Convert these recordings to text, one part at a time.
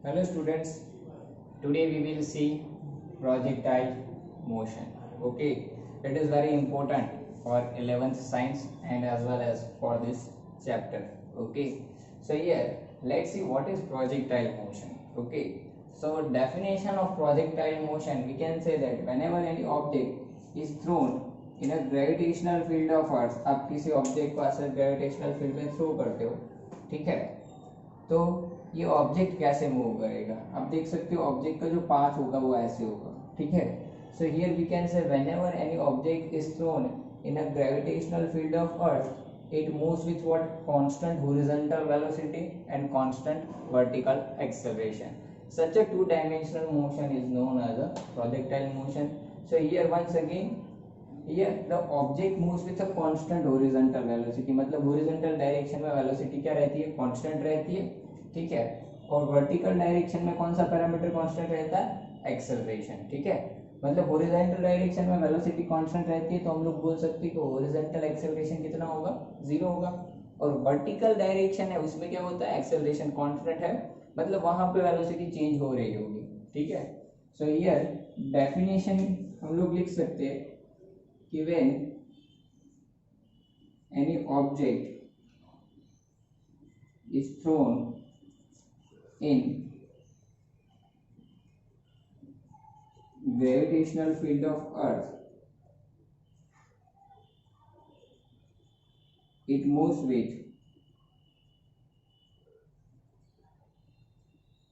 Hello students, today we will see projectile motion. Okay, it is very important for 11th science and as well as for this chapter. Okay, so here let's see what is projectile motion. Okay, so definition of projectile motion, we can say that whenever any object is thrown in a gravitational field of earth, आप किसी object को ऐसे gravitational field में throw करते हो, ठीक है, तो ये ऑब्जेक्ट कैसे मूव करेगा। आप देख सकते हो ऑब्जेक्ट का जो पाथ होगा वो ऐसे होगा, ठीक है। So here we can say whenever any object is thrown in a gravitational field of earth it moves with what constant horizontal velocity and constant vertical acceleration. such a two dimensional motion is known as a projectile motion. So here once again, here the object moves with a constant horizontal velocity, मतलब horizontal direction में velocity क्या रहती है, constant रहती है, ठीक है। और वर्टिकल डायरेक्शन में कौन सा पैरामीटर कांस्टेंट रहता है, एक्सेलरेशन, ठीक है। मतलब हॉरिजॉन्टल डायरेक्शन में वेलोसिटी कांस्टेंट रहती है तो हम लोग बोल सकते हैं कि हॉरिजॉन्टल एक्सेलरेशन कितना होगा, 0 होगा। और वर्टिकल डायरेक्शन है उसमें क्या होता है, एक्सेलरेशन कांस्टेंट है, मतलब वहां पे वेलोसिटी चेंज हो रही होगी, ठीक है। सो हियर डेफिनेशन हम लोग लिख सकते हैं कि when any object is thrown in gravitational field of earth it moves with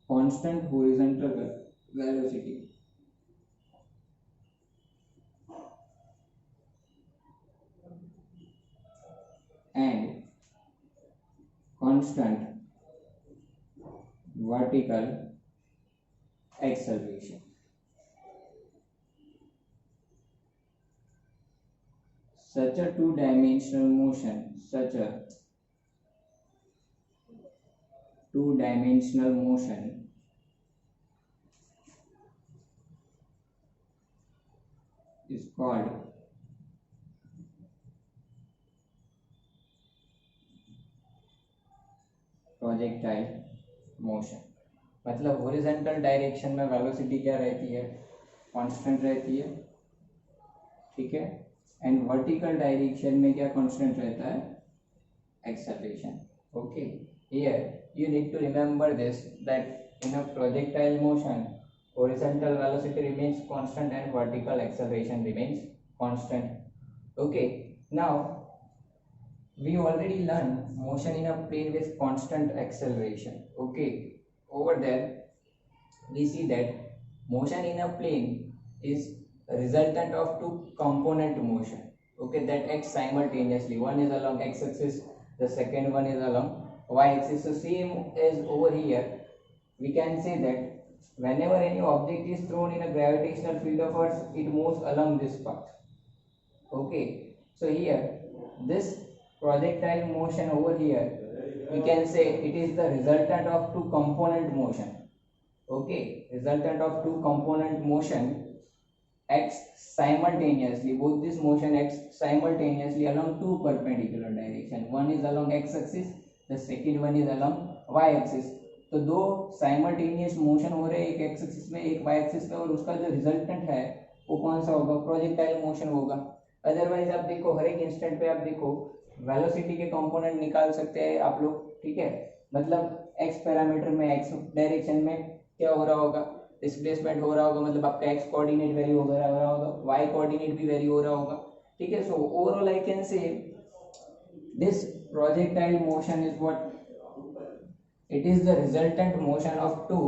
constant horizontal velocity and constant vertical acceleration. Such a two-dimensional motion is called projectile motion. मतलब horizontal direction में velocity क्या रहती है, constant रहती है, ठीक है। And vertical direction में क्या कांस्टेंट रहता है, acceleration. Okay, here you need to remember this, that in a projectile motion horizontal velocity remains constant and vertical acceleration remains constant. Okay, now we already learned motion in a plane with constant acceleration. Okay, over there we see that motion in a plane is a resultant of two component motion, okay, that acts simultaneously. One is along x axis, the second one is along y axis. So same as over here, we can say that whenever any object is thrown in a gravitational field of earth it moves along this path. Okay, so here this projectile motion over here we can say it is the resultant of two component motion. Okay, resultant of two component motion acts simultaneously. Both this motion acts simultaneously along two perpendicular direction. One is along x axis, the second one is along y axis. तो दो simultaneous motion हो रहे हैं, एक x axis में एक Y axis में, और उसका जो रिजल्टेंट है वो कौन सा होगा, प्रोजेक्टाइल मोशन होगा। अदरवाइज आप देखो हर एक इंस्टेंट पे आप देखो वेलोसिटी के कंपोनेंट निकाल सकते हैं आप लोग, ठीक है। मतलब एक्स पैरामीटर में एक्स डायरेक्शन में क्या हो रहा होगा, डिस्प्लेसमेंट हो रहा होगा, मतलब आपका एक्स कोऑर्डिनेट वेरी हो रहा होगा, वाई कोऑर्डिनेट भी वेरी हो रहा होगा, ठीक है। सो ओवरऑल आई कैन से this projectile motion is what, it is the resultant motion of two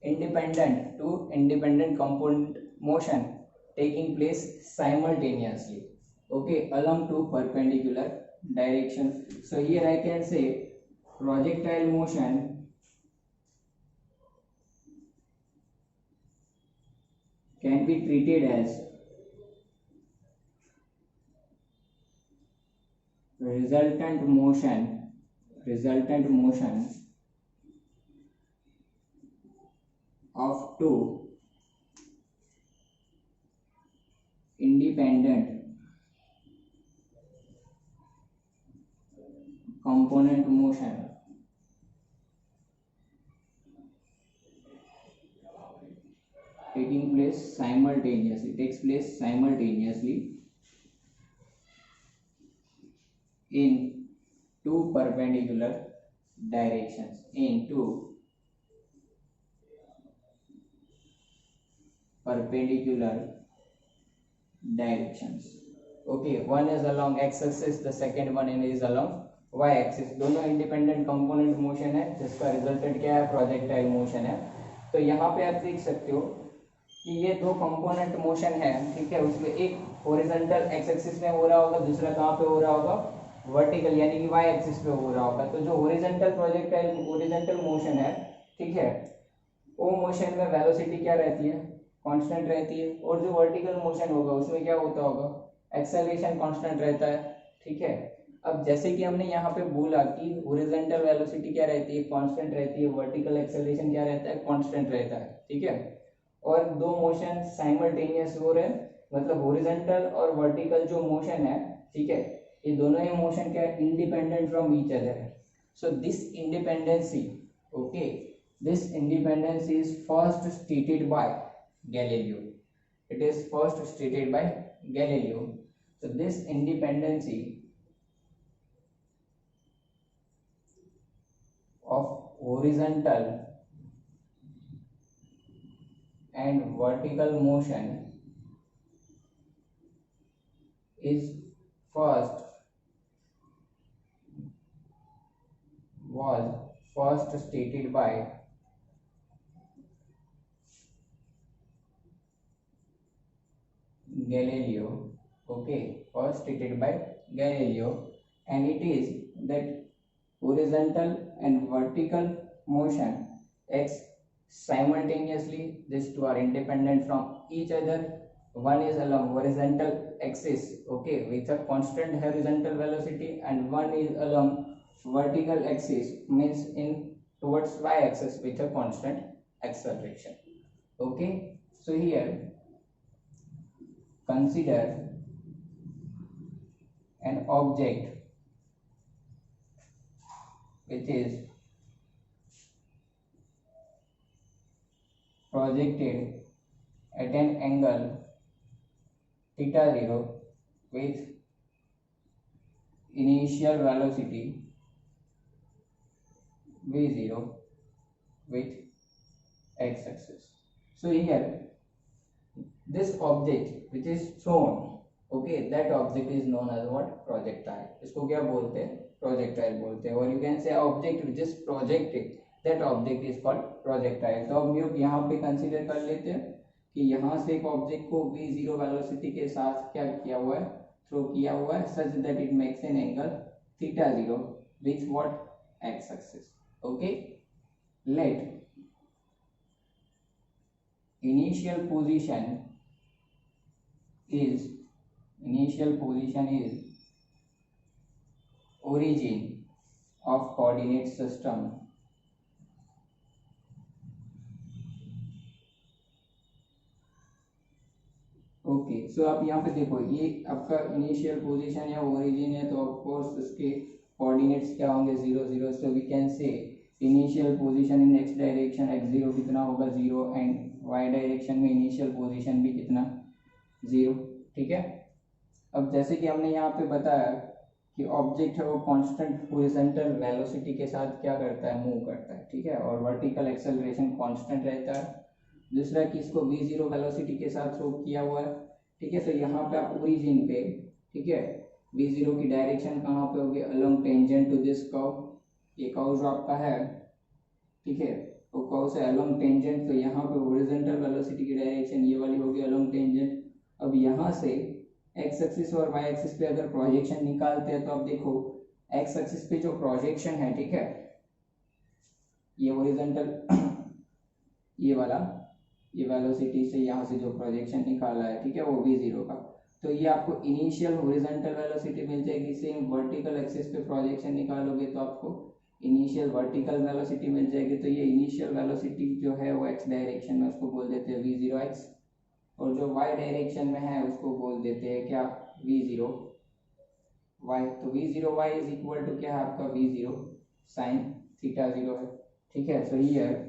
independent component motion taking place simultaneously, okay, along two perpendicular directions. So here I can say projectile motion can be treated as resultant motion of two independent component motion taking place simultaneously, takes place simultaneously in two perpendicular directions, in two perpendicular directions. Okay, one is along x axis, the second one is along y axis. दोनों independent component motion है जिसका resultant क्या है, projectile motion है. तो यहाँ पे आप देख सकते हो कि ये दो कंपोनेंट मोशन है, ठीक है. उसमें एक हॉरिजॉन्टल एक्स एक्सिस में हो रहा होगा, दूसरा कहाँ पे हो रहा होगा, वर्टिकल यानी कि वाई एक्सिस पे हो रहा होगा. तो जो हॉरिजॉन्टल प्रोजेक्टाइल हॉरिजॉन्टल मोशन है, ठीक है, वो मोशन में वेलोसिटी क्या रहती है, कांस्टेंट रहती है. और जो वर्टिकल मोशन होगा उसमें क्या होता होगा, एक्सेलरेशन कांस्टेंट रहता है, ठीक है. अब जैसे कि हमने यहाँ पे बोला कि हॉरिजॉन्टल वेलोसिटी क्या रहती है, कांस्टेंट रहती है, वर्टिकल एक्सेलरेशन क्या रहता है, कांस्टेंट रहता है, ठीक है. और दो मोशन साइमल्टेनियस हो रहे हैं, मतलब हॉरिजॉन्टल और वर्टिकल जो मोशन है, ठीक है, ये दोनों ही मोशन क्या है, इंडिपेंडेंट फ्रॉम ईच अदर है. So this independency, okay, this independency is first stated by Galileo. It is first stated by Galileo. So this independency of horizontal and vertical motion is was first stated by Galileo. Okay, first stated by Galileo, and it is that horizontal and vertical motion acts simultaneously. These two are independent from each other. One is along horizontal axis, okay, with a constant horizontal velocity, and one is along vertical axis, means in towards y axis with a constant acceleration. Okay, so here consider an object which is projected at an angle theta 0 with initial velocity v0 with x-axis. So here this object which is thrown, okay, that object is known as what, projectile. इसको क्या बोलते हैं, projectile बोलते हैं. और you can say object which is projected, that object is called projectile. तो हम लोग यहाँ पे कंसीडर कर लेते हैं कि यहाँ से एक ऑब्जेक्ट को v0 वेलोसिटी के साथ क्या किया हुआ है, थ्रो किया हुआ है, such that it makes an angle theta 0 with what, x axis. Okay, let initial position is origin of coordinate system. Okay, so आप यहाँ पे देखो, ये आपका इनिशियल पोजीशन या ओरिजिन है, तो ऑफ कोर्स इसके कोऑर्डिनेट्स क्या होंगे, 0 0. So we can say initial position in X direction x0 कितना होगा, 0, एंड वाई डायरेक्शन में इनिशियल पोजीशन भी कितना, 0, ठीक है. अब जैसे कि हमने यहाँ पे बताया कि ऑब्जेक्ट है वो कांस्टेंट हॉरिजॉन्टल वेलोसिटी के साथ क्या करता है, मूव करता है, ठीक है, और वर्टिकल एक्सेलरेशन कांस्टेंट रहता है. दूसरा कि इसको v0 वेलोसिटी के साथ थ्रो किया हुआ है, ठीक है. तो यहाँ पे आप ओरिजिन पे, ठीक है, v0 की डायरेक्शन कहाँ पे होगी, along tangent to this curve. ये कर्व जो आपका है, ठीक है, वो कर्व से अलोंग टेंजेंट, तो यहाँ पे हॉरिजॉन्टल वेलोसिटी की डायरेक्शन ये वाली होगी अलोंग टेंजेंट. अब यहाँ से एक्स एक्सिस और वाई एक्सिस पे अगर प्रोजेक्शन निकालते हैं तो अब देखो एक्स एक्सिस पे जो प्रोजेक्शन है, ठीक है, ये हॉरिजॉन्टल ये वाला, ये वेलोसिटी से यहाँ से जो प्रोजेक्शन निकाला है, ठीक है, वो v0 का, तो ये आपको इनिशियल हॉरिजॉन्टल वेलोसिटी मिल जाएगी. सेम वर्टिकल एक्सिस पे प्रोजेक्शन निकालोगे तो आपको इनिशियल वर्टिकल वेलोसिटी मिल जाएगी. तो ये इनिशियल वेलोसिटी जो है वो x डायरेक्शन में उसको बोल देते हैं v0x, और जो y डायरेक्शन में है उसको बोल देते हैं क्या, v0y. तो v0y इज इक्वल टू क्या है आपका, v0 साइन थीटा 0 है, ठीक है. So here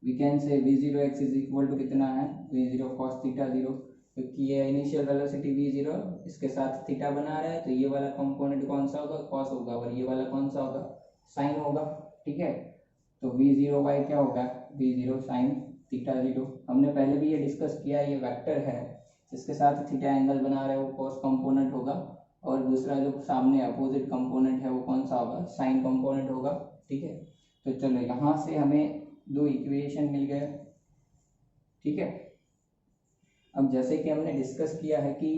we can say V zero X is equal to कितना है V zero cos theta zero, क्योंकि ये इनिशियल वेलोसिटी वी जीरो इसके साथ थीटा बना रहा है, तो ये वाला कंपोनेंट कौन सा होगा कॉस होगा, और ये वाला कौन सा होगा साइन होगा। ठीक है, तो वी जीरो बाई क्या होगा we zero sine theta zero. हमने पहले भी ये डिस्कस किया, ये वेक्टर है जिसके साथ थीटा एंगल बना रहे हो कॉस कंपोनेंट होगा, और दूसरा जो सामने अपोजिट कंपोनेंट है वो कौन सा होगा साइन कंपोनेंट होगा। ठीक है, तो चलो यहाँ से हमें दो इक्वेशन मिल गए। ठीक है, अब जैसे कि हमने डिस्कस किया है कि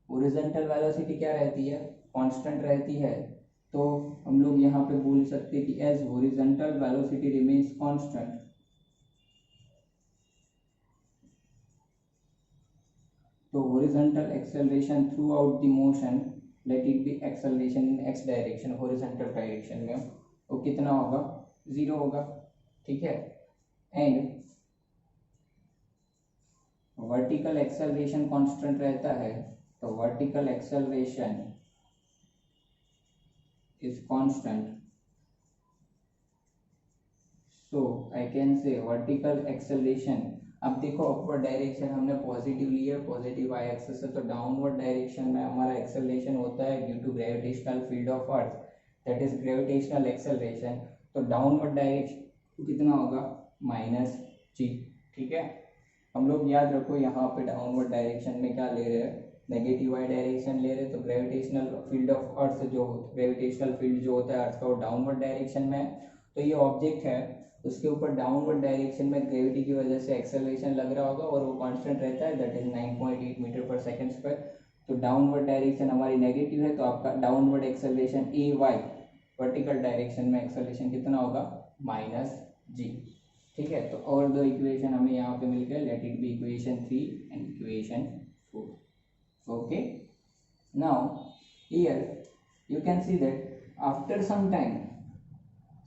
हॉरिजॉन्टल वेलोसिटी क्या रहती है कांस्टेंट रहती है, तो हम लोग यहाँ पे बोल सकते हैं कि as horizontal velocity remains constant, तो horizontal acceleration throughout the motion let it be acceleration in X direction, horizontal direction में वो कितना होगा जीरो होगा। ठीक है, एंड वर्टिकल एक्सेलरेशन कांस्टेंट रहता है, तो vertical acceleration is constant, so I can say vertical acceleration. अब देखो अपवर्ड डायरेक्शन हमने पॉजिटिव लिया, पॉजिटिव वाई एक्सिस से, तो डाउनवर्ड डायरेक्शन में हमारा एक्सेलरेशन होता है due to gravitational field of earth, that is gravitational acceleration. तो डाउनवर्ड डायरेक्शन कितना होगा माइनस जी। ठीक है, हम लोग याद रखो यहाँ पे डाउनवर्ड डायरेक्शन में क्या ले रहे हैं नेगेटिव वाई डायरेक्शन ले रहे हैं, तो ग्रेविटेशनल फील्ड ऑफ अर्थ जो ग्रेविटेशनल फील्ड जो होता है अर्थ का वो डाउनवर्ड डायरेक्शन में है, तो ये ऑब्जेक्ट है उसके ऊपर डाउनवर्ड डायरेक्शन में ग्रेविटी की वजह से एक्सेलरेशन लग रहा होगा और वो कांस्टेंट रहता है दैट इज 9.8 मीटर पर सेकंड स्क्वायर। तो डाउनवर्ड डायरेक्शन हमारी नेगेटिव है, तो आपका डाउनवर्ड एक्सेलरेशन ए वाई वर्टिकल डायरेक्शन में एक्सेलरेशन कितना होगा माइनस जी। ठीक है, तो और दो इक्वेशन हमें यहाँ पे मिल गए, late it B equation 3 and equation 4। Okay, now here you can see that after some time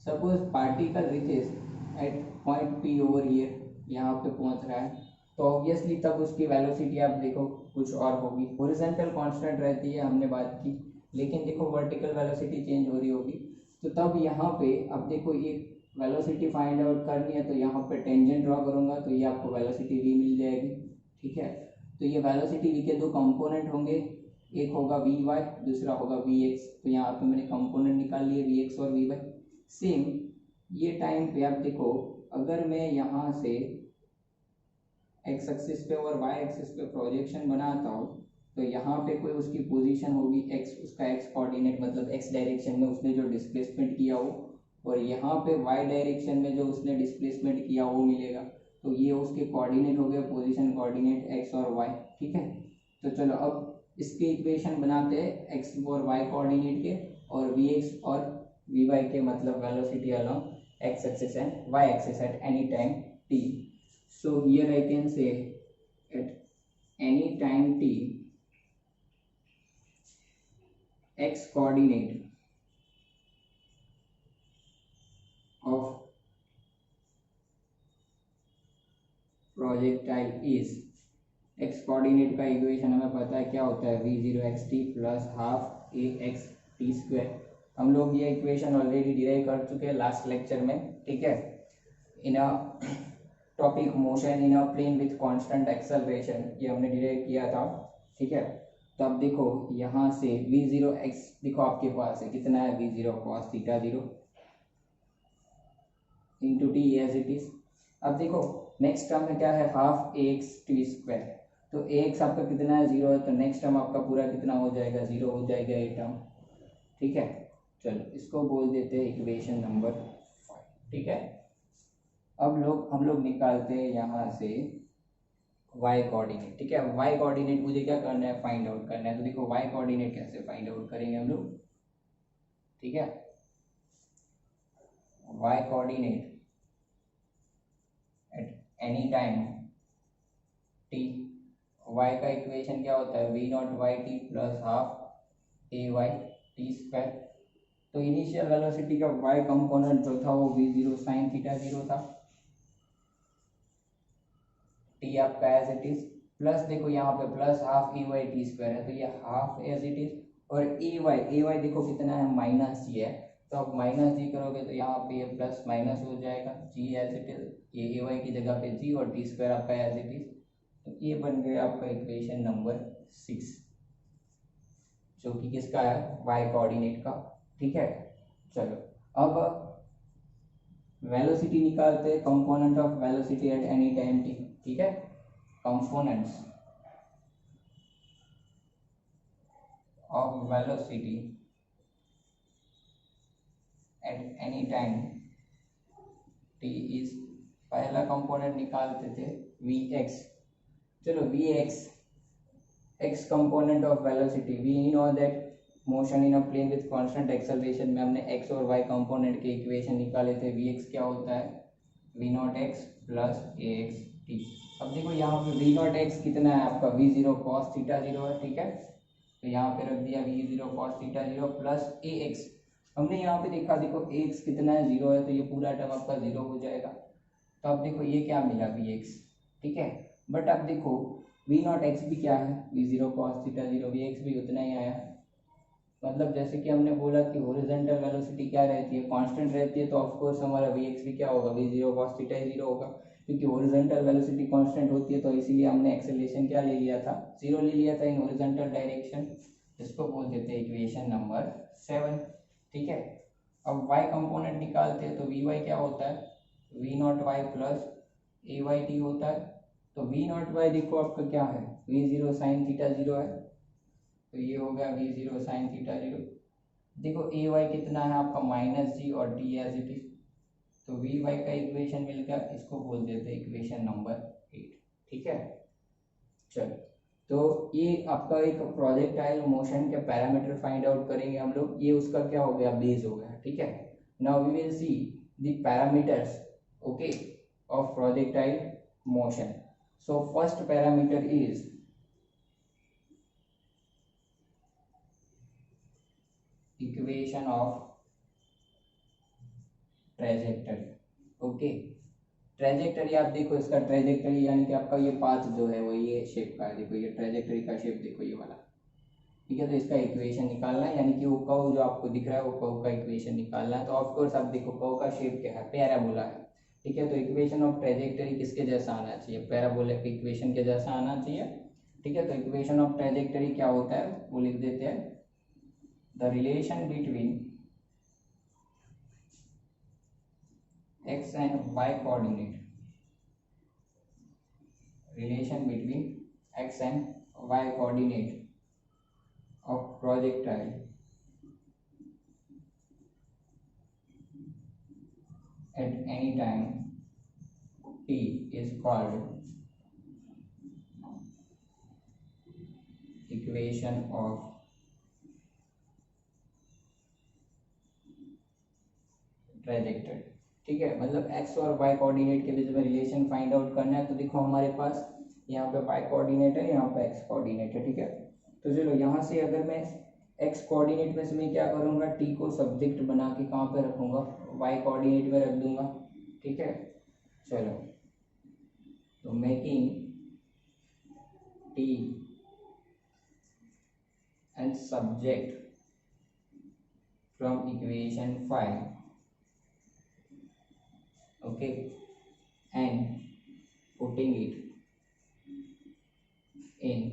suppose particle reaches at point P over here, यहाँ पे पहुंच रहा है, तो ऑब्वियसली तब उसकी वेलोसिटी आप देखो कुछ और होगी, हॉरिजॉन्टल कांस्टेंट रहती है हमने बात की, लेकिन देखो वर्टिकल वेलोसिटी चेंज हो रही होगी, तो तब यहाँ पे अब देखो ये वेलोसिटी फाइंड आउट करनी है, तो यहाँ पे टेंजेंट ड्रॉ करूंगा तो ये आपको वेलोसिटी v मिल जाएगी। ठीक है, तो ये वेलोसिटी v के दो कंपोनेंट होंगे, एक होगा वी वाई दूसरा होगा वी एक्स, तो यहाँ पे मैंने कंपोनेंट निकाल लिए वी एक्स और वी वाई। सेम ये टाइम पे आप देखो अगर मैं यहाँ से एक्स एक्सिस पे और वाई एक्सिस पे प्रोजेक्शन बनाता हूँ, तो यहाँ पे कोई उसकी पोजीशन होगी एक्स, उसका एक्स कोऑर्डिनेट मतलब एक्स डायरेक्शन में उसने जो डिस्प्लेसमेंट किया हो, और यहाँ पे वाई डायरेक्शन में जो उसने डिस्प्लेसमेंट किया वो मिलेगा, तो ये उसके कोऑर्डिनेट हो गए पोजीशन कोऑर्डिनेट एक्स और वाई। ठीक है, तो चलो अब इसके इक्वेशन बनाते हैं एक्स और वाई कोऑर्डिनेट के, और वी एक्स और वी वाई के मतलब velocity along X axis and Y axis at any time t। So here I can say at any time t x coordinate of projectile is, x coordinate का equation हमें पता है क्या होता है v zero X T plus half A X T square. हम लोग ये इक्वेशन ऑलरेडी डिराइव कर चुके हैं लास्ट लेक्चर में। ठीक है, in a topic motion in a plane with constant acceleration, ये हमने डिराइव किया था। ठीक है, तो अब देखो यहाँ से v जीरो एक्स देखो आपके पास है कितना है v zero cos theta zero into T as it is. अब देखो नेक्स्ट टर्म में क्या है half A X T square, तो ए एक्स आपका कितना है जीरो है, तो नेक्स्ट टर्म आपका पूरा कितना हो जाएगा जीरो हो जाएगा ये टर्म। ठीक है, चलो इसको बोल देते हैं इक्वेशन नंबर 5। ठीक है, अब हम लोग निकालते हैं यहाँ से y कोऑर्डिनेट। ठीक है, y कोऑर्डिनेट मुझे क्या करना है फाइंड आउट करना है, तो देखो y कोऑर्डिनेट कैसे फाइंड आउट करेंगे हम लोग। ठीक है, y coordinate at any time t, y का इक्वेशन क्या होता है v not Y T plus half A Y T square. तो इनिशियल वेलोसिटी का y कंपोनेंट जो था वो v zero sine theta zero था, t आपका एज इट इज प्लस देखो यहाँ पे plus half A Y T square है, तो ये हाफ एज इट इज, और ए वाई देखो कितना है माइनस ये है, तो आप माइनस जी करोगे तो यहाँ पे ये प्लस माइनस हो जाएगा, जी एज इट इज, ये ए वाई की जगह पे जी और टी स्क्वायर आपका एज इट इज। तो ये बन गया आपका इक्वेशन नंबर 6, जो कि किसका है, वाई कोऑर्डिनेट का। ठीक है, चलो अब वेलोसिटी निकालते हैं, component of velocity at any time T. ठीक है, components of velocity at any time T is, पहला कंपोनेंट निकालते थे वी एक्स। चलो V X, X component of velocity, we know that motion in a plane with constant acceleration में हमने x और Y component के इक्वेशन निकाले थे। वी एक्स क्या होता है, V not X plus A X T. अब देखो यहाँ पे वी नॉट एक्स कितना है आपका, V zero cos theta zero है। ठीक है, तो यहाँ पे रख दिया V zero cos theta zero plus A X. हमने यहाँ पे देखा, देखो ए एक्स कितना है, जीरो है, तो ये पूरा टर्म आपका जीरो हो जाएगा। तो अब देखो ये क्या मिला, वी एक्स। ठीक है, बट अब देखो वी नॉट एक्स भी क्या है, V zero cos theta zero, V X भी उतना ही आया। मतलब जैसे कि हमने बोला कि हॉरिजॉन्टल वेलोसिटी क्या रहती है, कांस्टेंट रहती है, तो ऑफ कोर्स हमारा वी एक्स भी क्या होगा, we zero cos theta zero होगा। क्योंकि हॉरिजॉन्टल वेलोसिटी कांस्टेंट होती है, तो इसीलिए हमने एक्सेलरेशन क्या ले लिया था, जीरो ले लिया था इन हॉरिजॉन्टल डायरेक्शन। इसको बोल देते हैं इक्वेशन नंबर 7। ठीक है, अब y कंपोनेंट निकालते हैं, तो वी वाई क्या होता है, V not Y plus A Y T होता है। तो वी नॉट वाई देखो आपका क्या है, V zero sine theta zero है, तो ये हो गया we zero sine theta zero. देखो ए वाई कितना है आपका, माइनस जी और टी एज इट इज। तो वी वाई का इक्वेशन मिल गया, इसको बोल देते हैं इक्वेशन नंबर 8। ठीक है, चलो तो ये आपका एक प्रोजेक्टाइल मोशन के पैरामीटर फाइंड आउट करेंगे हम लोग, ये उसका क्या हो गया, बेस हो गया। ठीक है, now we will see the parameters, okay, of projectile motion. So first parameter is equation of trajectory. Okay, trajectory आप देखो, इसका ट्रेजेक्टरी यानी कि आपका ये पाथ जो है वो ये शेप का है। देखो ये ट्रेजेक्टरी का शेप देखो, ये वाला। ठीक है, तो इसका इक्वेशन निकालना है, यानी कि वो कर्व जो आपको दिख रहा है वो कर्व का इक्वेशन निकालना है। तो ऑफ कोर्स आप देखो कर्व का शेप क्या है, पैराबोला है। ठीक है, तो इक्वेशन ऑफ ट्रेजेक्टरी किसके जैसा आना चाहिए, पैराबोला के इक्वेशन के जैसा आना चाहिए। ठीक है, तो इक्वेशन ऑफ ट्रेजेक्टरी क्या होता है वो लिख देते हैं, the relation between x and y coordinate, relation between x and y coordinate of projectile at any time t is called equation of trajectory। ठीक है, मतलब x और y कोऑर्डिनेट के बीच में रिलेशन फाइंड आउट करना है। तो देखो हमारे पास यहाँ पे y कोऑर्डिनेट है, यहाँ पे x कोऑर्डिनेट है। ठीक है, तो चलो यहाँ से अगर मैं x कोऑर्डिनेट में से मैं क्या करूँगा, t को सब्जेक्ट बना के कहाँ पे रखूँगा, y कोऑर्डिनेट में रख दूंगा। ठीक है, चलो तो making t and subject from equation 5, okay, and putting it in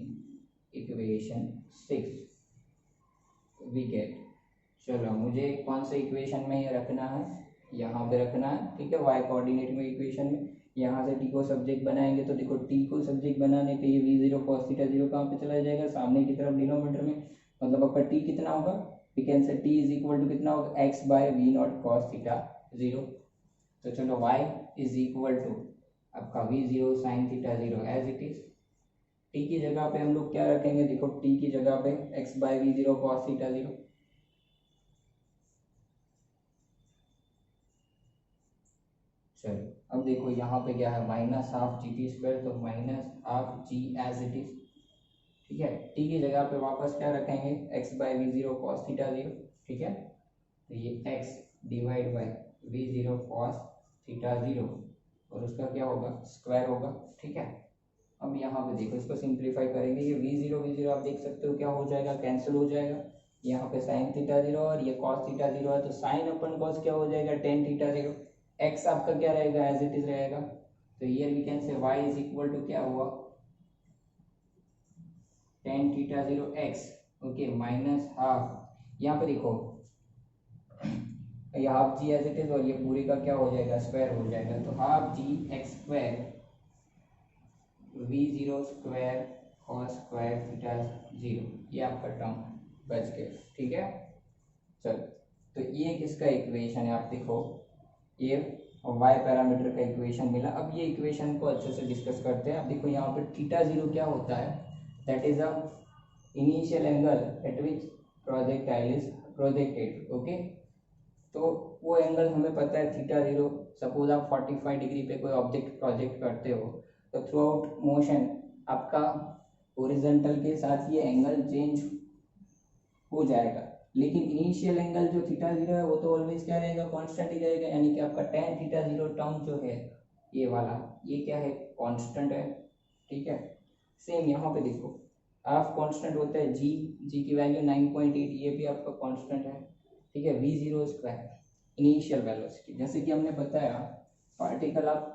equation 6 we get, चलो मुझे कौन से इक्वेशन में ये रखना है, यहाँ पे रखना है। ठीक है, y कोऑर्डिनेट में इक्वेशन में यहाँ से t को सब्जेक्ट बनाएंगे, तो देखो t को सब्जेक्ट बनाने पे ये v zero cos theta zero कहाँ पे चला जाएगा, सामने की तरफ डिनोमिनेटर में। मतलब आपका t कितना होगा, we can say t is equal to कितना होगा, x by V not cos theta zero. तो चलो y इज इक्वल टू आपका V zero sine theta zero as it is. t की जगह पे हम लोग क्या रखेंगे, देखो t की जगह पे x by V zero cos theta zero. चलो अब देखो यहाँ पे क्या है, minus half G T square, तो minus half ji as it is. ठीक है, t की जगह पे वापस क्या रखेंगे, x by V zero cos theta zero. ठीक है, तो ये x divide by V zero cos theta zero और उसका क्या होगा, स्क्वायर होगा। ठीक है, अब यहाँ पे देखो इसको सिंप्लीफाई करेंगे, ये वी जीरो आप देख सकते हो क्या हो जाएगा, कैंसिल हो जाएगा। यहाँ पे साइन थीटा 0 और ये कॉस थीटा 0 है, तो साइन अपन कॉस क्या हो जाएगा, टेन थीटा 0। एक्स आपका क्या रहेगा, एज इट इज रहेगा। तो here we can say y is equal to क्या हुआ, tan theta 0 x, okay, minus half, यहाँ पे देखो ये half ji as it is और ये पूरी का क्या हो जाएगा, स्क्वायर हो जाएगा। तो half G X square V zero square cos square theta 0, ये आपका टर्म बच गया, ठीक है। चलो, तो ये किसका इक्वेशन है, आप देखो ये y पैरामीटर का इक्वेशन मिला। अब ये इक्वेशन को अच्छे से डिस्कस करते हैं। अब देखो यहाँ पे थीटा 0 क्या होता है, that is a initial angle eight which projectile is projected, okay. तो वो एंगल हमें पता है थीटा 0। सपोज आप 45 डिग्री पे कोई ऑब्जेक्ट प्रोजेक्ट करते हो, तो थ्रू आउट मोशन आपका हॉरिजॉन्टल के साथ ये एंगल चेंज हो जाएगा, लेकिन इनिशियल एंगल जो थीटा 0 है वो तो ऑलवेज क्या रहेगा, कांस्टेंट ही रहेगा। यानी कि आपका टेन थीटा 0 टर्म जो है ये वाला, ये क्या है, कांस्टेंट है, ठीक है। सेम यहाँ पे देखो हाफ कांस्टेंट होता है, जी की वैल्यू 9.8, ये भी आपका कांस्टेंट है, ठीक है। V zero square initial velocity, जैसे कि हमने बताया पार्टिकल आप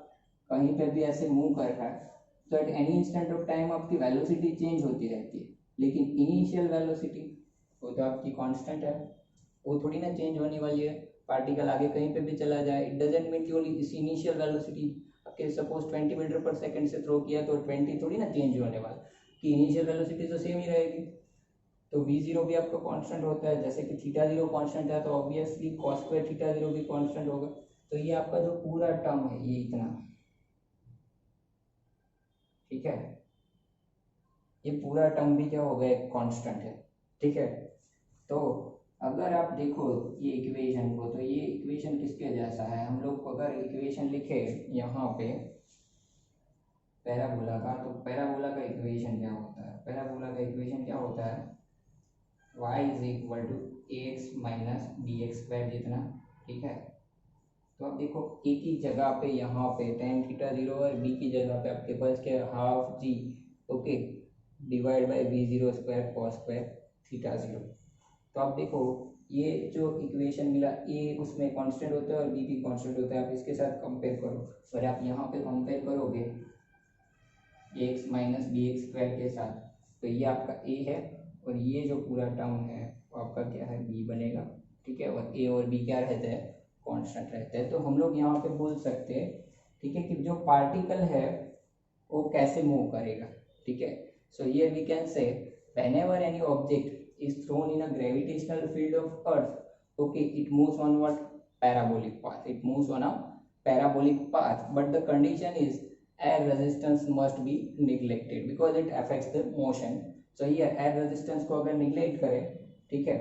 कहीं पे भी ऐसे मूव कर रहा है तो at any instant of time आपकी वेलोसिटी चेंज होती रहती है, लेकिन इनिशियल वेलोसिटी वो तो आपकी कांस्टेंट है, वो थोड़ी ना चेंज होने वाली है। पार्टिकल आगे कहीं पे भी चला जाए, इट डजेंट मीन कि ओनली इस इनिशियल वेलोसिटी आपके सपोज 20 मीटर पर सेकंड से थ्रो किया तो 20 थोड़ी ना चेंज होने वाला, कि इनिशियल वेलोसिटी तो सेम ही रहेगी। तो वी जीरो भी आपका कांस्टेंट होता है, जैसे कि थीटा 0 कांस्टेंट है तो ऑब्वियसली कॉस स्क्वायर थीटा 0 भी कांस्टेंट होगा। तो ये आपका जो पूरा टर्म है ये इतना, ठीक है, ये पूरा टर्म भी क्या हो गया, कांस्टेंट है, ठीक है। तो अगर आप देखो ये इक्वेशन को, तो ये इक्वेशन किसके जैसा है, हम लोग अगर इक्वेशन लिखे यहाँ पे पैराबोला का, तो पैराबोला का इक्वेशन क्या होता है, पैराबोला का इक्वेशन क्या होता है, y is equal to A X minus B X square जितना, ठीक है। तो अब देखो ए की जगह पे यहाँ पे टेन थीटा 0 और बी की जगह पे आपके पास क्या, half G, okay, divide by V zero square cos square theta 0। तो आप देखो ये जो इक्वेशन मिला, ए उसमें कांस्टेंट होता है और बी भी कांस्टेंट होता है, आप इसके साथ कंपेयर करो। और आप यहाँ पे कंपेयर करोगे A X minus B X square के साथ, तो ये आपका ए है और ये जो पूरा टर्म है वो आपका क्या है, बी बनेगा, ठीक है। और ए और बी क्या रहते हैं, कांस्टेंट रहते हैं। तो हम लोग यहाँ पे बोल सकते हैं, ठीक है, कि जो पार्टिकल है वो कैसे मूव करेगा, ठीक है। So here we can say whenever any object is thrown in a gravitational field of earth, okay, it moves on what, parabolic path, it moves on a parabolic path, but the condition is air resistance must be neglected because it affects the motion. So here air resistance को अगर neglect करें, ठीक है,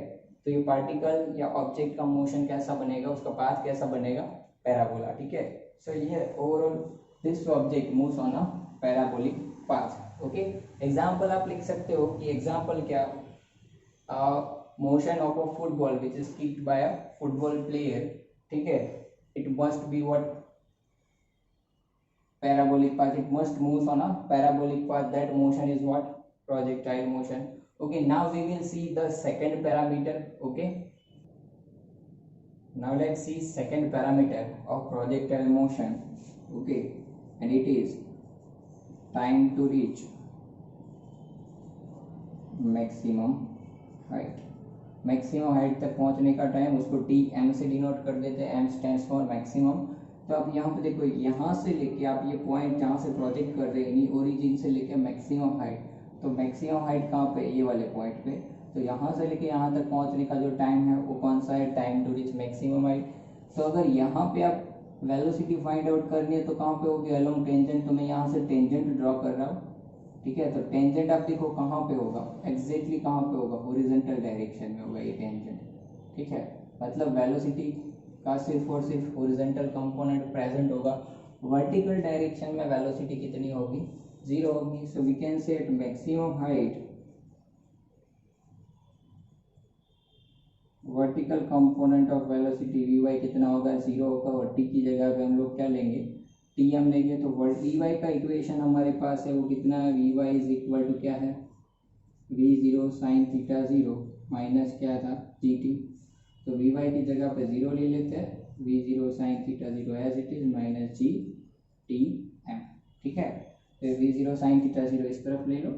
तो ये particle या object का motion कैसा बनेगा, उसका पाथ कैसा बनेगा, पैराबोला, ठीक है। सो ये overall this object moves on a parabolic path, okay. Example आप लिख सकते हो कि एग्जाम्पल क्या, motion of a football which is kicked bye a football player, ठीक है, it must be what, parabolic path, it must move on a parabolic path, that motion is what, projectile motion, okay. Now we will see the second parameter, okay. Now let's see second parameter of projectile motion, okay, and it is time to reach maximum height. Maximum height तक पहुंचने का time, उसको T M से denote कर देते हैं, M stands for maximum. तो आप यहाँ पे देखो, यहाँ से लेके आप ये पॉइंट जहाँ से प्रोजेक्ट कर रहे हैं, ओरिजिन से लेके मैक्सिमम हाइट, तो मैक्सिमम हाइट कहाँ पे, ये वाले पॉइंट पे। तो यहाँ से लेके यहाँ तक पहुँचने का जो टाइम है वो कौन सा है, time to reach maximum height. तो अगर यहाँ पे आप वेलोसिटी फाइंड आउट करनी है तो कहाँ पे होगी, अलोंग टेंजेंट। तो मैं यहाँ से टेंजेंट ड्रॉ कर रहा हूँ, ठीक है। तो टेंजेंट आप देखो कहाँ पे होगा, एग्जैक्टली कहाँ पे होगा, हॉरिजॉन्टल डायरेक्शन में होगा ये टेंजेंट, ठीक है। मतलब वेलोसिटी का सिर्फ और सिर्फ हॉरिजॉन्टल कंपोनेंट प्रेजेंट होगा, वर्टिकल डायरेक्शन में वेलोसिटी कितनी होगी, 0 होगी। So we can say at maximum height vertical component of velocity V Y कितना होगा, 0 होगा। और टी की जगह पे हम लोग क्या लेंगे, टी हम लेंगे। तो वी वाई का इक्वेशन हमारे पास है वो कितना है, V Y is equal to क्या है, V zero sine theta 0 minus क्या था जी टी, तो वी वाई की जगह पे ज़ीरो ले लेते हैं, V zero sine theta zero as it is minus G T M. ठीक है, तो V zero sine theta zero इस तरफ ले लो।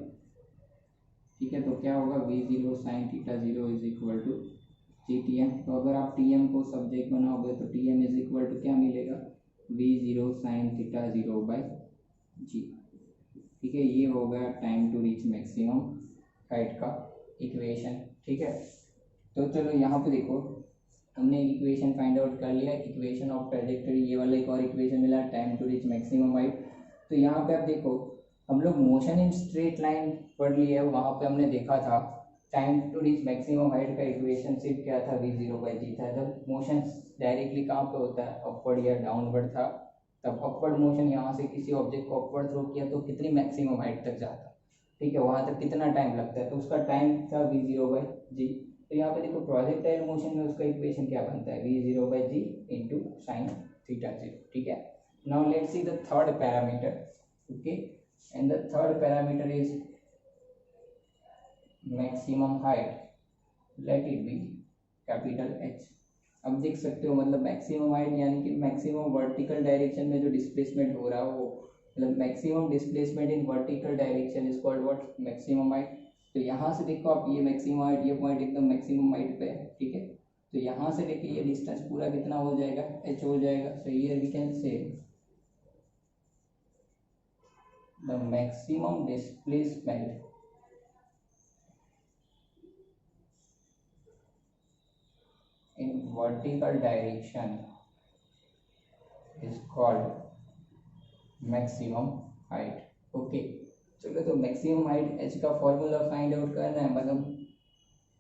ठीक है, तो क्या होगा V zero sine theta zero is equal to G T M. तो अगर आप टी एम को सब्जेक्ट बनाओगे तो T M is equal to क्या मिलेगा, V zero sine theta zero by G. ठीक है, ये हो गया time to reach maximum height का इक्वेशन। ठीक है, तो चलो यहाँ पे देखो हमने इक्वेशन फाइंड आउट कर लिया, इक्वेशन ऑफ ट्रेजेक्टरी, ये वाला एक और इक्वेशन मिला time to reach maximum height. तो यहाँ पे आप देखो हम लोग मोशन इन स्ट्रेट लाइन पढ़ लिए, वहाँ पे हमने देखा था time to reach maximum height का इक्वेशन सिर्फ क्या था, वी जीरो बाई जी था। जब मोशन डायरेक्टली कहाँ पे होता है, अपवर्ड या डाउनवर्ड था, तब अपवर्ड मोशन यहाँ से किसी ऑब्जेक्ट को अपवर्ड थ्रो किया तो कितनी मैक्सिमम हाइट तक जाता है। ठीक है, वहाँ तक कितना टाइम लगता है, तो उसका टाइम था वी जीरो बाई जी। तो यहाँ पे देखो प्रोजेक्टाइल मोशन में उसका इक्वेशन क्या बनता है, V zero by G into sine theta zero. ठीक है, now let's see the third parameter. Okay, and the third parameter is maximum height, let it be capital H. अब देख सकते हो मतलब मैक्सिमम हाइट यानी कि मैक्सिमम वर्टिकल डायरेक्शन में जो डिस्प्लेसमेंट हो रहा है वो, मतलब maximum displacement in vertical direction is called what, maximum height. तो यहाँ से देखो आप ये मैक्सिमम हाइट, ये पॉइंट एकदम मैक्सिमम हाइट पे है। ठीक है, तो यहाँ से लेके ये डिस्टेंस पूरा कितना हो जाएगा, एच हो जाएगा। So here we can say the maximum displacement in vertical direction is called maximum height. Okay, चलो तो मैक्सिमम हाइट h का फॉर्मूला फाइंड आउट करना है, मतलब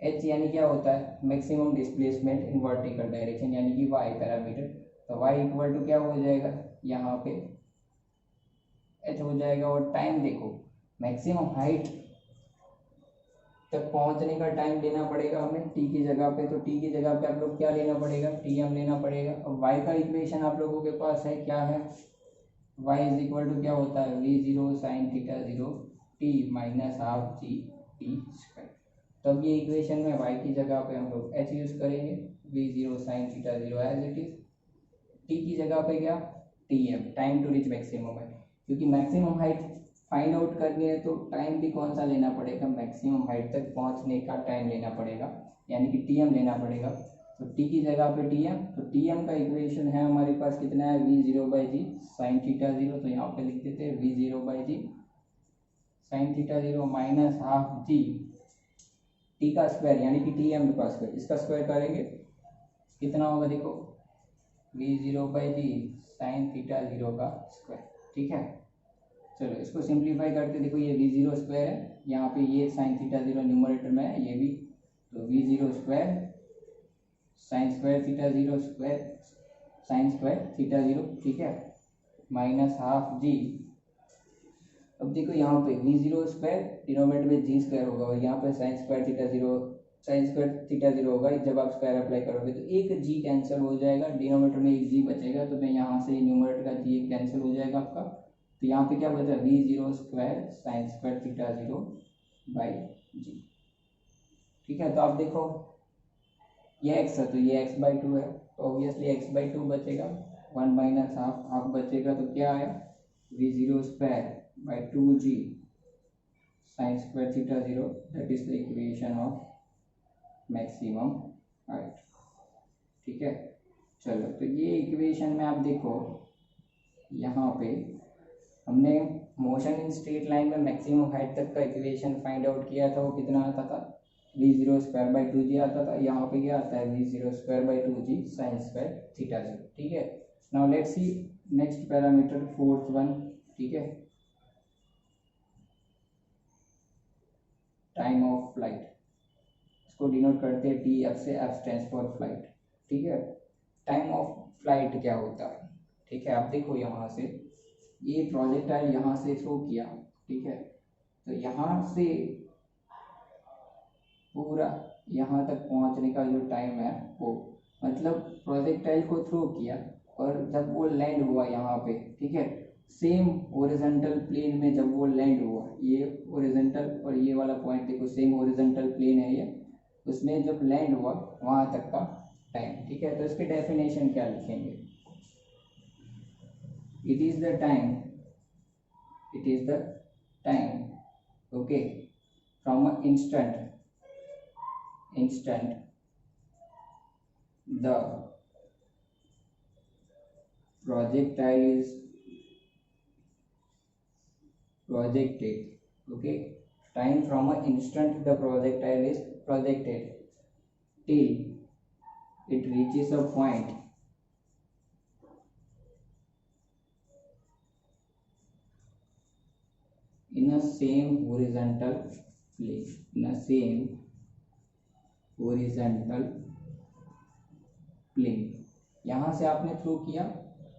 h यानी क्या होता है, maximum displacement in vertical direction यानी कि y पैरामीटर। तो y इक्वल टू क्या हो जाएगा, यहाँ पे h हो जाएगा, और टाइम देखो मैक्सिमम हाइट तक पहुंचने का टाइम लेना पड़ेगा हमें t की जगह पे, तो t की जगह पे आप लोग क्या लेना पड़ेगा, tm लेना पड़ेगा। अब y का इक्वेशन आप लोगों के पास है, क्या है, y इज इक्वल टू क्या होता है, V zero sine theta zero T minus half G T square. तब ये इक्वेशन में y की जगह पे हम लोग h यूज करेंगे, V zero sine theta zero as it is, t की जगह पे क्या, tm time to reach maximum है, क्योंकि मैक्सिमम हाइट फाइंड आउट करनी है तो टाइम भी कौन सा लेना पड़ेगा, मैक्सिमम हाइट तक पहुंचने का टाइम लेना पड़ेगा, यानी कि टीएम लेना पड़ेगा। तो टी की जगह पे टीएम, तो टीएम का इक्वेशन है हमारे पास कितना है, V zero by G sine theta zero, तो यहाँ पे लिख देते हैं V zero by G sine theta zero minus half G T का स्क्वायर यानी कि टीएम का स्क्वायर, इसका स्क्वायर करेंगे कितना होगा, देखो V zero by G sine theta zero का स्क्वायर। ठीक है, चलो इसको सिंप्लीफाई करके देखो, ये वी जीरो स्क्वायर है, यहाँ पे ये साइन थीटा जीरो न्यूमरेटर में है, ये भी, तो we zero square sine square theta zero square sine square theta zero. ठीक है, माइनस हाफ जी। अब देखो यहाँ पे वी जीरो स्क्वायर डिनोमिनेटर में जी स्क्वायर होगा, और यहाँ पे sign square theta zero sine square theta zero होगा। जब आप स्क्वायर अप्लाई करोगे तो एक जी कैंसिल हो जाएगा, डिनोमिनेटर में एक जी बचेगा, तो मैं यहाँ से न्यूमरेटर का जी कैंसिल हो जाएगा आपका। तो यहाँ पे क्या बचा, V zero square sine square theta zero by G. ठीक है, तो आप देखो ये x है तो ये x बाई टू है, तो ऑब्वियसली x बाई टू बचेगा, वन माइनस हाफ, हाफ बचेगा, तो क्या आया, V zero square by two G sine square theta zero, that is the equation of maximum height. ठीक है, चलो तो ये इक्वेशन में आप देखो यहाँ पे हमने मोशन इन स्ट्रेट लाइन में मैक्सिमम हाइट तक का इक्वेशन फाइंड आउट किया था, वो कितना आता था, V zero square by two G आता था। यहाँ पे क्या आता है, V zero square by two G sine square theta zero. ठीक है, now let's see next parameter, fourth one. ठीक है, टाइम ऑफ फ्लाइट, इसको डिनोट करते हैं टी एफ से, एफ स्टैंड्स फॉर फ्लाइट। ठीक है, टाइम ऑफ फ्लाइट क्या होता है, ठीक है, आप देखो यहाँ से ये प्रोजेक्टाइल यहाँ से थ्रो किया, ठीक है, तो यहाँ से पूरा यहाँ तक पहुँचने का जो टाइम है वो, मतलब प्रोजेक्टाइल को थ्रो किया और जब वो लैंड हुआ यहाँ पे, ठीक है, सेम ओरिजेंटल प्लेन में जब वो लैंड हुआ, ये ओरिजेंटल और ये वाला पॉइंट देखो सेम ओरिजेंटल प्लेन है ये, उसमें जब लैंड हुआ वहां तक का टाइम, ठीक है। तो इसके डेफिनेशन क्या लिखेंगे, it is the time, it is the time, okay, from a instant the projectile is projected, okay, time from an instant the projectile is projected till it reaches a point in a same horizontal plane, in a same horizontal plane. यहाँ से आपने throw किया,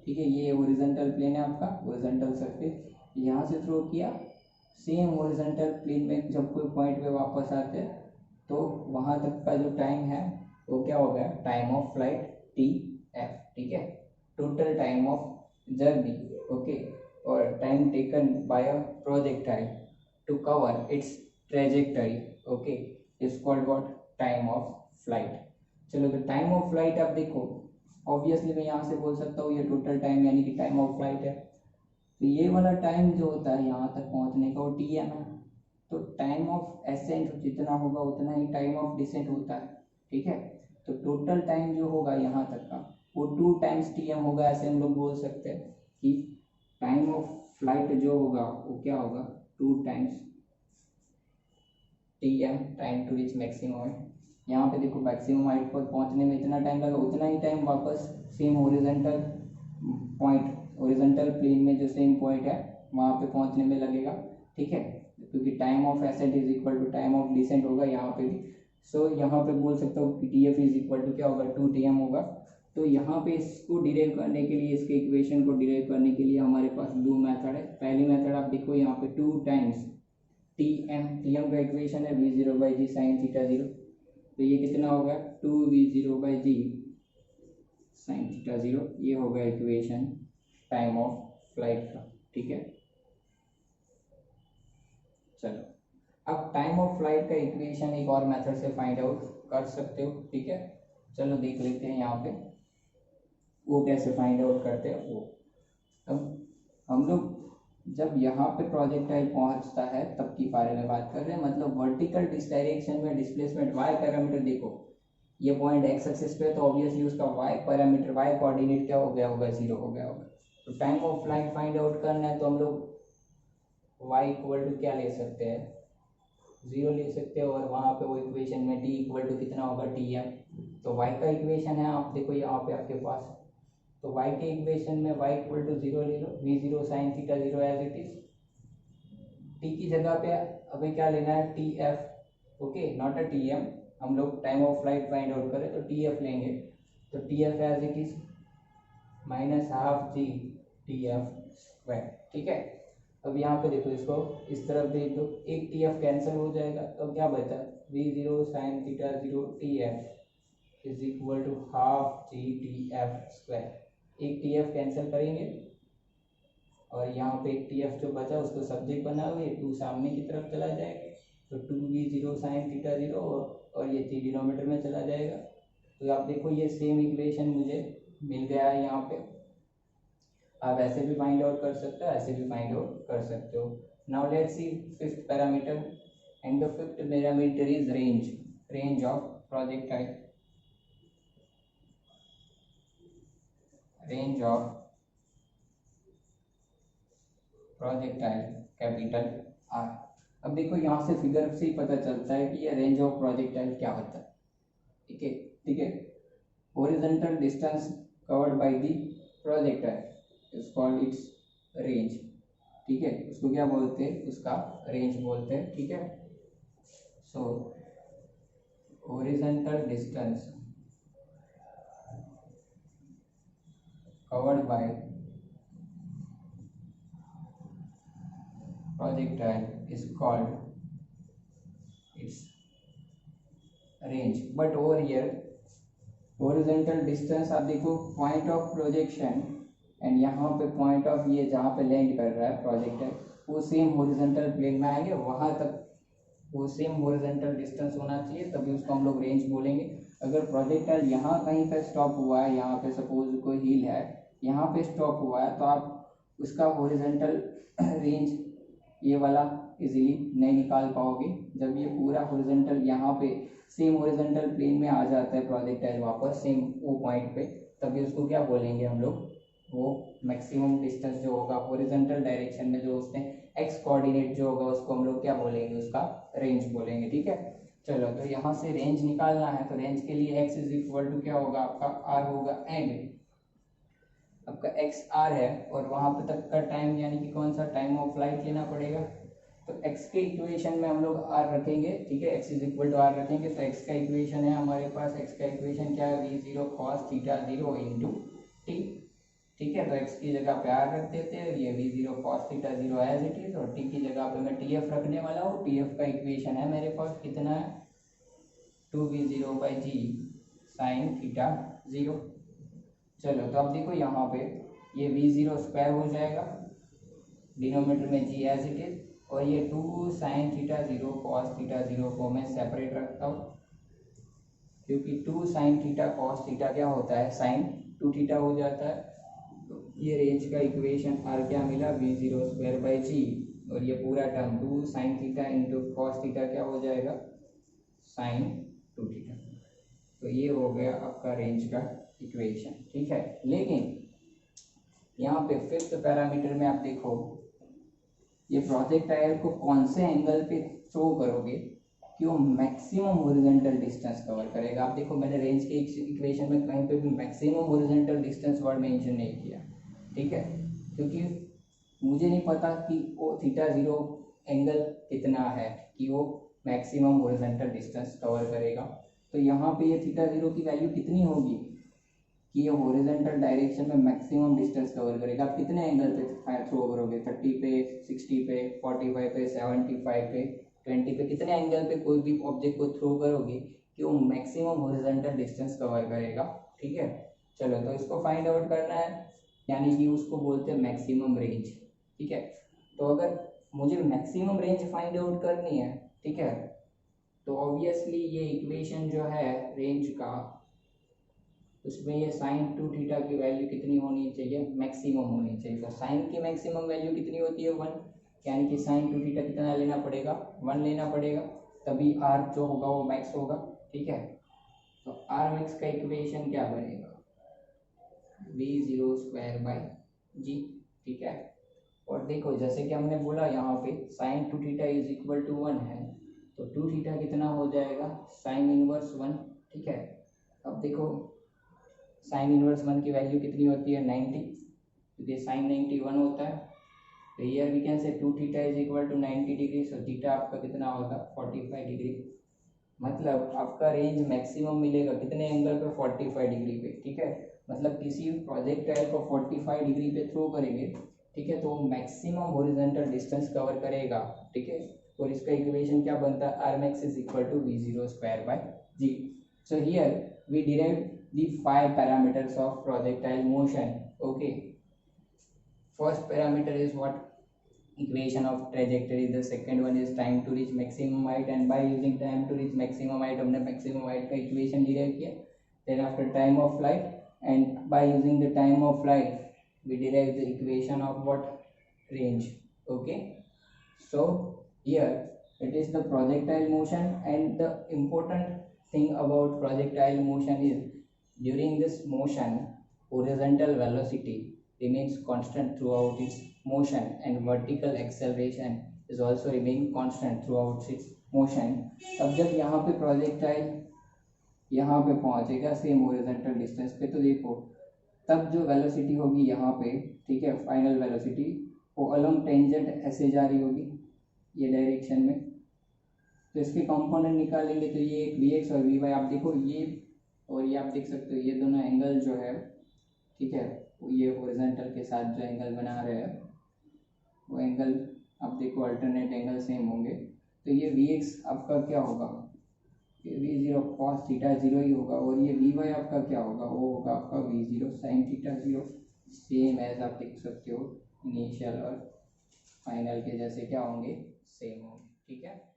ठीक है, ये horizontal plane है आपका, horizontal surface, यहाँ से थ्रो किया, सेम हॉरिजॉन्टल प्लेन में जब कोई पॉइंट पे वापस आते हैं तो वहाँ तक का जो टाइम है वो क्या हो गया, time of flight T F, ठीक है, total time of journey, okay, और time taken by a projectile to cover its trajectory, okay, is called what, time of flight. चलो तो टाइम ऑफ फ्लाइट आप देखो, ऑब्वियसली मैं यहाँ से बोल सकता हूँ ये टोटल टाइम यानी कि टाइम ऑफ फ्लाइट है, तो ये वाला टाइम जो होता है यहाँ तक पहुँचने का वो टी एम है। तो टाइम ऑफ एसेंट जितना होगा उतना ही टाइम ऑफ डिसेंट होता है, ठीक है। तो टोटल टाइम जो होगा यहाँ तक का वो 2 टाइम्स टी एम होगा, ऐसे हम लोग बोल सकते हैं कि टाइम ऑफ फ्लाइट जो होगा वो क्या होगा, 2 times T M, time to reach maximum. यहाँ पे देखो मैक्सिमम हाइट पर पहुँचने में इतना टाइम लगा, उतना ही टाइम वापस same horizontal point, horizontal plane में जो सेम पॉइंट है वहाँ पे पहुँचने में लगेगा, ठीक है, क्योंकि time of ascent is equal to time of descent होगा यहाँ पे भी। सो यहाँ पे बोल सकता हूँ कि T F is equal to क्या होगा, 2 टी एम होगा। तो यहाँ पे इसको डिराइव करने के लिए, इसके इक्वेशन को डिराइव करने के लिए हमारे पास 2 मेथड है। पहली मेथड आप देखो यहाँ पे 2 टाइम्स टी एम का इक्वेशन है V zero by G sine theta zero, तो ये कितना होगा 2v0 by G sine theta zero, ये होगा इक्वेशन टाइम ऑफ फ्लाइट का, ठीक है। चलो अब टाइम ऑफ फ्लाइट का इक्वेशन एक और मेथड से फाइंड आउट कर सकते हो, ठीक है। चलो देख लेते हैं यहाँ पे वो कैसे फाइंड आउट करते हैं वो। अब हम लोग जब यहाँ पे प्रोजेक्टाइल पहुँचता है तब की बारे में बात कर रहे हैं, मतलब वर्टिकल डायरेक्शन में डिस्प्लेसमेंट वाई पैरामीटर देखो, ये पॉइंट एक्स एक्सिस पे तो ऑब्वियसली उसका वाई पैरामीटर, वाई कोऑर्डिनेट क्या हो गया होगा, 0 हो गया होगा। तो time of flight find out करना है तो हम लोग वाई इक्वल टू क्या ले सकते हैं, 0 ले सकते हैं, और वहाँ पे वो इक्वेशन में टी इक्वल टू कितना होगा, टी एम। तो वाई का इक्वेशन है आप देखो यहाँ पे आपके पास, तो y के इक्वेशन में y इक्वल टू 0 ले लो, v0 sine theta 0 as it is, t की जगह पे अभी क्या लेना है, T F, okay, not a T M. हम लोग time of flight find out करें तो टी एफ लेंगे, तो T F as it is minus half G T F square, ठीक है। अब यहाँ पे देखो इसको इस तरफ देख दो, एक टी एफ कैंसिल हो जाएगा तो क्या बचा, v0 sine theta 0 T F is equal to half G T F square, एक टी एफ कैंसिल करेंगे और यहाँ पे एक टी एफ जो बचा उसको सब्जेक्ट बना हुए 2 सामने की तरफ चला जाएगा, तो 2v0 साइन थीटा 0 और ये 3 डिनोमीटर में चला जाएगा। तो आप देखो ये सेम इक्वेशन मुझे मिल गया है यहाँ पे। आप ऐसे भी फाइंड आउट कर सकते हो, ऐसे भी फाइंड आउट कर सकते हो। Now let's C 5th parameter, and the 5th parameter is range, range of projectile, range of projectile capital R. अब देखो यहाँ से फिगर से ही पता चलता है कि ये रेंज ऑफ प्रोजेक्टाइल क्या होता है, ठीक है, ठीक है। Horizontal distance covered by the projectile is called its range, ठीक है, उसको क्या बोलते हैं, उसका रेंज बोलते हैं, ठीक है। सो horizontal distance covered by projectile is called its range। but over here horizontal distance आप देखो point of projection एंड यहाँ पे पॉइंट ऑफ ये जहाँ पे लैंड कर रहा है प्रोजेक्टाइल वो सेम हॉरिजॉन्टल प्लेन में आएंगे, वहाँ तक वो सेम हॉरिजॉन्टल डिस्टेंस होना चाहिए, तभी उसको हम लोग रेंज बोलेंगे। अगर प्रोजेक्टाइल यहाँ कहीं पे स्टॉप हुआ है, यहाँ पे सपोज कोई हिल है, यहाँ पे स्टॉप हुआ है, तो आप उसका हॉरिजॉन्टल रेंज ये वाला इजीली नहीं निकाल पाओगे। जब ये पूरा हॉरिजॉन्टल यहाँ पे सेम हॉरिजॉन्टल प्लेन में आ जाता है प्रोजेक्टाइल वापस सेम वो पॉइंट पे, तभी उसको क्या बोलेंगे हम लोग, वो मैक्सिमम डिस्टेंस जो होगा हॉरिजॉन्टल डायरेक्शन में, जो उसने एक्स कोऑर्डिनेट जो होगा उसको हम लोग क्या बोलेंगे, उसका रेंज बोलेंगे। ठीक है, चलो तो यहाँ से रेंज निकालना है, तो रेंज के लिए x इज इक्वल टू क्या होगा आपका r होगा, एंड आपका एक्स आर है और वहाँ पे तक का टाइम यानी कि कौन सा टाइम ऑफ फ्लाइट लेना पड़ेगा। तो x के इक्वेशन में हम लोग r रखेंगे, ठीक है, x is equal to r रखेंगे। तो x का इक्वेशन है हमारे पास, x का इक्वेशन क्या है, v0 cos theta 0 into T. ठीक है, तो x की जगह पे r रख देते हैं, ये v0 cos theta 0 as it is, और t की जगह पे मैं tf रखने वाला हूँ। tf का इक्वेशन है मेरे पास कितना है, 2v0/g साइन थीटा 0। चलो तो अब देखो यहाँ पे ये v0 स्क्वायर हो जाएगा, डिनोमिनेटर में g एज इट इज, और ये 2 साइन थीटा 0 कॉस थीटा 0 को मैं सेपरेट रखता हूँ, क्योंकि 2 साइन थीटा कॉस थीटा क्या होता है, साइन 2 थीटा हो जाता है। तो ये रेंज का इक्वेशन r क्या मिला, v0 स्क्वायर बाई जी, और ये पूरा term 2 sine theta into cos theta क्या हो जाएगा, साइन 2 थीटा। तो ये हो गया आपका रेंज का इक्वेशन। ठीक है, लेकिन यहाँ पे फिफ्थ पैरामीटर में आप देखो, ये प्रोजेक्टाइल को कौन से एंगल पे थ्रो करोगे कि वो मैक्सिमम हॉरिजॉन्टल डिस्टेंस कवर करेगा। आप देखो मैंने रेंज के इक्वेशन में कहीं पे भी maximum horizontal distance word mention नहीं किया, ठीक है, क्योंकि मुझे नहीं पता कि वो थीटा 0 एंगल कितना है कि वो मैक्सिमम हॉरिजॉन्टल डिस्टेंस कवर करेगा। तो यहाँ पे ये थीटा 0 की वैल्यू कितनी होगी कि ये हॉरिजॉन्टल डायरेक्शन में मैक्सिमम डिस्टेंस कवर करेगा। आप कितने एंगल पे थ्रो करोगे, 30 पे, 60 पे, 45 पे, 75 पे, 20 पे, कितने एंगल पे कोई भी ऑब्जेक्ट को थ्रो करोगे कि वो मैक्सिमम हॉरिजॉन्टल डिस्टेंस कवर करेगा। ठीक है, चलो तो इसको फाइंड आउट करना है, यानी कि उसको बोलते हैं मैक्सिमम रेंज। ठीक है, तो अगर मुझे मैक्सिमम रेंज फाइंड आउट करनी है, ठीक है, तो ऑब्वियसली ये इक्वेशन जो है रेंज का, उसमें ये साइन 2 थीटा की वैल्यू कितनी होनी चाहिए, मैक्सिमम होनी चाहिए। तो साइन की मैक्सिमम वैल्यू कितनी होती है, 1, यानी कि साइन 2 थीटा कितना लेना पड़ेगा, 1 लेना पड़ेगा, तभी आर जो होगा वो मैक्स होगा। ठीक है, तो आर मैक्स का इक्वेशन क्या बनेगा, v0 स्क्वायर बाई जी। ठीक है, और देखो जैसे कि हमने बोला यहाँ पे sine 2 theta is equal to 1 है, तो 2 थीटा कितना हो जाएगा, साइन इनवर्स 1। ठीक है, अब देखो साइन इनवर्स 1 की वैल्यू कितनी होती है, 90, क्योंकि साइन 90 1 होता है। तो here we can say 2 theta is equal to 90 degree, so theta आपका कितना होगा, 45 डिग्री। मतलब आपका रेंज मैक्सिमम मिलेगा कितने एंगल पे, 45 डिग्री पे। ठीक है, मतलब किसी प्रोजेक्टाइल को 45 डिग्री पे थ्रो करेंगे, ठीक है, तो मैक्सिमम हॉरिजॉन्टल डिस्टेंस कवर करेगा। ठीक है, और इसका इक्वेशन क्या बनता है, R max is equal to v0 square by G. So here we derive the 5 parameters of projectile motion. Okay, first parameter is what, equation of trajectory. The second one is time to reach maximum height, and by using time to reach maximum height हमने maximum height का equation derive किया। Then after time of flight, and by using the time of flight we derive the equation of what, range. Okay, so here it is the projectile motion, and the important thing about projectile motion is during this motion horizontal velocity remains constant throughout its motion, and vertical acceleration is also remain constant throughout its motion। अब जब यहाँ पे projectile यहाँ पे पहुँचेगा same horizontal distance पे, तो देखो तब जो वेलोसिटी होगी यहाँ पे, ठीक है, फाइनल वेलोसिटी वो अलोंग टेंजेंट ऐसे जा रही होगी ये डायरेक्शन में। तो इसके कंपोनेंट निकालेंगे, तो ये एक vx और vy, आप देखो ये और ये आप देख सकते हो, ये दोनों एंगल जो है, ठीक है, ये हॉरिजॉन्टल के साथ जो एंगल बना रहे हैं वो एंगल आप देखो अल्टरनेट एंगल सेम होंगे। तो ये vx आपका क्या होगा, ये v0 cos थीटा 0 ही होगा, और ये vy आपका क्या होगा, वो होगा आपका v0 sin theta 0। Same as आप देख सकते हो इनिशियल और फाइनल के जैसे क्या होंगे, सेम होंगे। ठीक है।